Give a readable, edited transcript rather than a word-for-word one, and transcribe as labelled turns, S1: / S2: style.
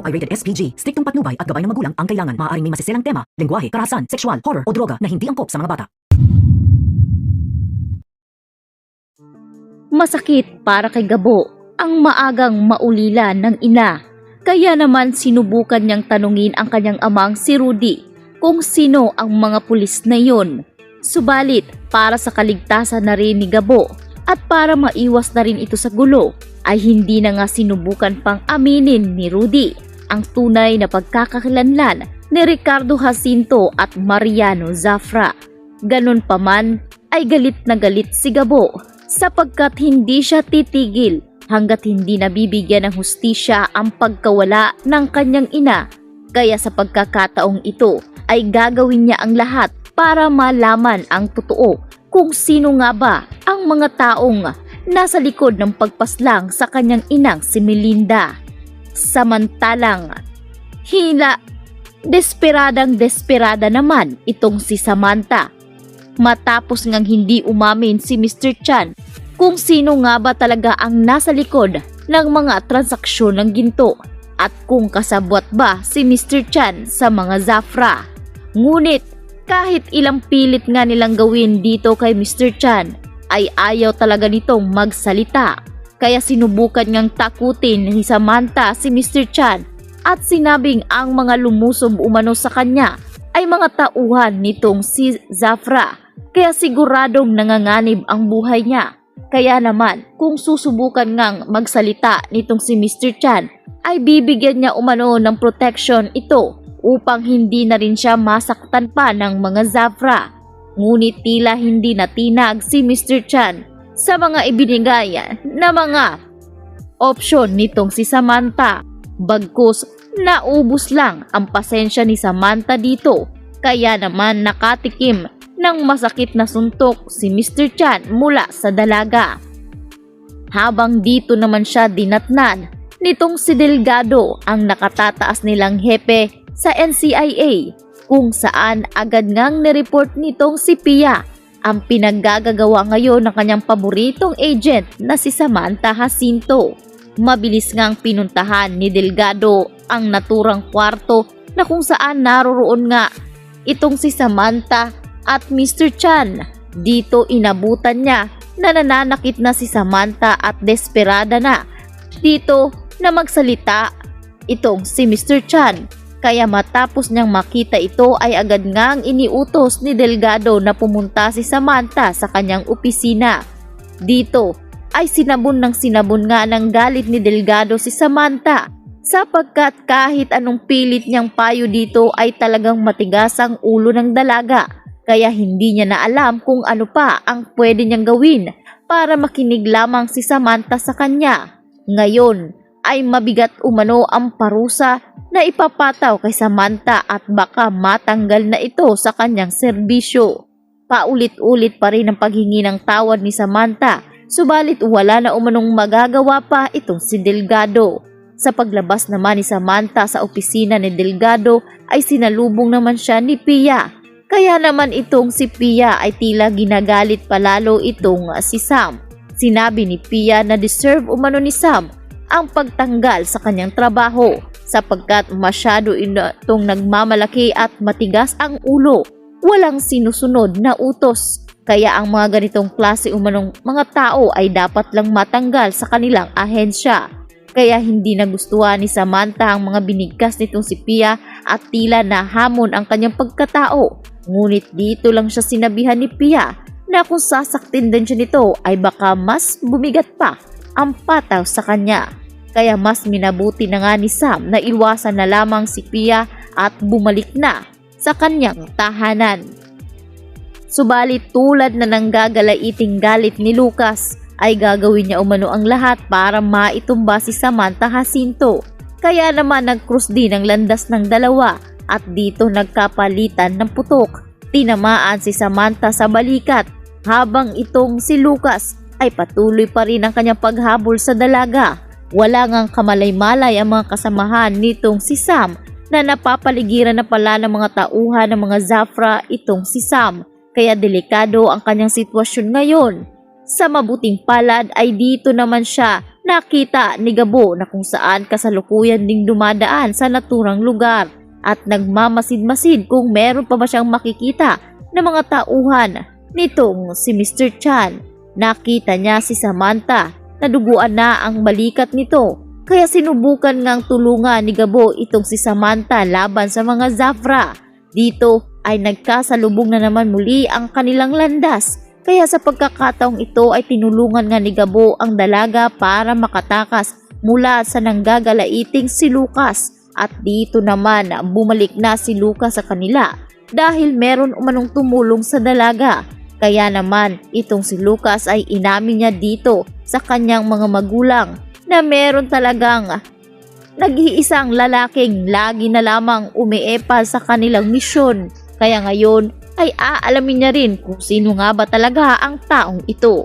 S1: ay rated SPG. Striktong patnubay at gabay ng magulang ang kailangan. Maaaring may masiselang tema, lengguwahe, karahasan, sexual, horror o droga na hindi angkop sa mga bata.
S2: Masakit para kay Gabo ang maagang maulila ng ina. Kaya naman sinubukan niyang tanungin ang kanyang amang si Rudy kung sino ang mga pulis na iyon. Subalit para sa kaligtasan na rin ni Gabo at para maiwas na rin ito sa gulo, ay hindi na nga sinubukan pang aminin ni Rudy ang tunay na pagkakakilanlan ni Ricardo Jacinto at Mariano Zafra. Ganun pa man ay galit na galit si Gabo sapagkat hindi siya titigil hanggat hindi nabibigyan ng hustisya ang pagkawala ng kanyang ina. Kaya sa pagkakataong ito ay gagawin niya ang lahat para malaman ang totoo kung sino nga ba ang mga taong nasa likod ng pagpaslang sa kanyang inang si Melinda. Samantalang desperada naman itong si Samantha. Matapos ngang hindi umamin si Mr. Chan kung sino nga ba talaga ang nasa likod ng mga transaksyon ng ginto at kung kasabwat ba si Mr. Chan sa mga Zafra. Ngunit kahit ilang pilit nga nilang gawin dito kay Mr. Chan ay ayaw talaga nitong magsalita. Kaya sinubukan ngang takutin ni Samantha si Mr. Chan at sinabing ang mga lumusob umano sa kanya ay mga tauhan nitong si Zafra. Kaya siguradong nanganganib ang buhay niya. Kaya naman kung susubukan ngang magsalita nitong si Mr. Chan ay bibigyan niya umano ng protection ito upang hindi na rin siya masaktan pa ng mga Zafra. Ngunit tila hindi natinag si Mr. Chan sa mga ibinigay na mga opsyon nitong si Samantha. Bagkus naubos lang ang pasensya ni Samantha dito. Kaya naman nakatikim ng masakit na suntok si Mr. Chan mula sa dalaga. Habang dito naman siya dinatnan nitong si Delgado ang nakatataas nilang hepe sa NCIA kung saan agad ngang nireport nitong si Pia ang pinaggagawa ngayon ng kanyang paboritong agent na si Samantha Jacinto. Mabilis ngang pinuntahan ni Delgado ang naturang kwarto na kung saan naroroon nga itong si Samantha at Mr. Chan. Dito inabutan niya na nananakit na si Samantha at desperada na dito na magsalita itong si Mr. Chan. Kaya matapos niyang makita ito ay agad ngang iniutos ni Delgado na pumunta si Samantha sa kanyang opisina. Dito ay sinabon nga ng galit ni Delgado si Samantha sapagkat kahit anong pilit niyang payo dito ay talagang matigas ang ulo ng dalaga. Kaya hindi niya na alam kung ano pa ang pwede niyang gawin para makinig lamang si Samantha sa kanya. Ngayon ay mabigat umano ang parusa na ipapataw kay Samantha at baka matanggal na ito sa kanyang serbisyo. Paulit-ulit pa rin ang paghingi ng tawad ni Samantha, subalit wala na umanong magagawa pa itong si Delgado. Sa paglabas naman ni Samantha sa opisina ni Delgado ay sinalubong naman siya ni Pia. Kaya naman itong si Pia ay tila ginagalit palalo itong si Sam. Sinabi ni Pia na deserve umano ni Sam ang pagtanggal sa kanyang trabaho sapagkat masyado itong nagmamalaki at matigas ang ulo. Walang sinusunod na utos. Kaya ang mga ganitong klase umanong mga tao ay dapat lang matanggal sa kanilang ahensya. Kaya hindi nagustuhan ni Samantha ang mga binigkas nitong si Pia at tila nahamon ang kanyang pagkatao. Ngunit dito lang siya sinabihan ni Pia na kung sasaktin din siya nito ay baka mas bumigat pa ang pataw sa kanya. Kaya mas minabuti na nga ni Sam na iwasan na lamang si Pia at bumalik na sa kanyang tahanan. Subalit tulad na nanggagalaiting galit ni Lucas ay gagawin niya umano ang lahat para maitumba si Samantha Jacinto. Kaya naman nag-cross din ang landas ng dalawa at dito nagkapalitan ng putok. Tinamaan si Samantha sa balikat habang itong si Lucas ay patuloy pa rin ang kanyang paghabol sa dalaga. Wala ngang kamalay-malay ang mga kasamahan nitong si Sam na napapaligiran na pala ng mga tauhan ng mga Zafra itong si Sam. Kaya delikado ang kanyang sitwasyon ngayon. Sa mabuting palad ay dito naman siya Nakita ni Gabo na kung saan kasalukuyan ding dumadaan sa naturang lugar at nagmamasid-masid kung meron pa ba siyang makikita na mga tauhan nitong si Mr. Chan. Nakita niya si Samantha na duguan na ang balikat nito, kaya sinubukan ngang tulungan ni Gabo itong si Samantha laban sa mga Zafra. Dito ay nagkasalubong na naman muli ang kanilang landas, kaya sa pagkakataong ito ay tinulungan nga ni Gabo ang dalaga para makatakas mula sa nanggagalaiting si Lucas. At dito naman bumalik na si Lucas sa kanila dahil meron umanong tumulong sa dalaga. Kaya naman itong si Lucas ay inamin niya dito sa kanyang mga magulang na meron talagang nag-iisang lalaking lagi na lamang umiepal sa kanilang misyon. Kaya ngayon ay aalamin niya rin kung sino nga ba talaga ang taong ito.